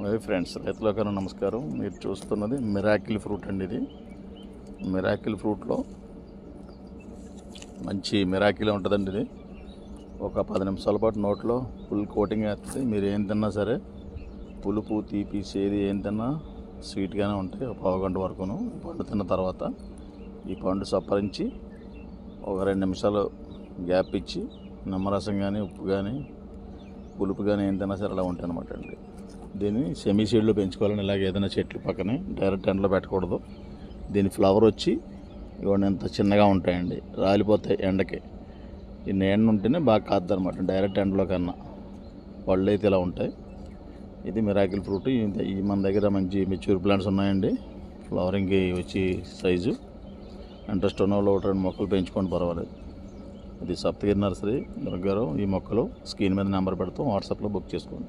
My friends, రైతులకు నమస్కారం. మీరు చూస్తున్నది మిరాకిల్ ఫ్రూట్ అండి. ఇది మిరాకిల్ ఫ్రూట్లో మంచి మిరాకిల్ ఉంటుందండి. ఇది ఒక 10 నిమిషాల పాటు నోట్లో ఫుల్ కోటింగ్ వేస్తుంది. మీరు ఏం తిన్నా సరే పులుపు తీపి సేది ఏం తిన్నా స్వీట్గానే ఉంటాయి. ఒక పావు గంట వరకును పండు తిన్న తర్వాత ఈ పండు సప్పరించి ఒక 2 నిమిషాలు గ్యాప్ ఇచ్చి నిమ్మరసం కానీ ఉప్పు కానీ పులుపు కానీ ఏం తిన్నా సరే అలా ఉంటాయి అన్నమాట అండి. దీన్ని సెమీ సీడ్లో పెంచుకోవాలని, ఇలాగ ఏదైనా చెట్లు పక్కనే డైరెక్ట్ ఎండలో పెట్టకూడదు. దీని ఫ్లవర్ వచ్చి ఇవన్నీ ఎంత చిన్నగా ఉంటాయండి, రాలిపోతాయి ఎండకి. ఈ ఎండ ఉంటేనే బాగా కాద్దు అనమాట, డైరెక్ట్ ఎండలో కన్నా. పళ్ళు అయితే ఇలా ఉంటాయి. ఇది మిరాకిల్ ఫ్రూట్. ఈ మన దగ్గర మంచి మెచ్యూర్ ప్లాంట్స్ ఉన్నాయండి. ఫ్లవరింగ్కి వచ్చి సైజు ఇంట్రెస్ట్ ఉన్న వాళ్ళు 1-2 మొక్కలు పెంచుకోండి, పర్వాలేదు. ఇది సప్తగిరి నర్సరీ దుర్గారావు. ఈ మొక్కలు స్క్రీన్ మీద నెంబర్ పెడతాం, వాట్సాప్లో బుక్ చేసుకోండి.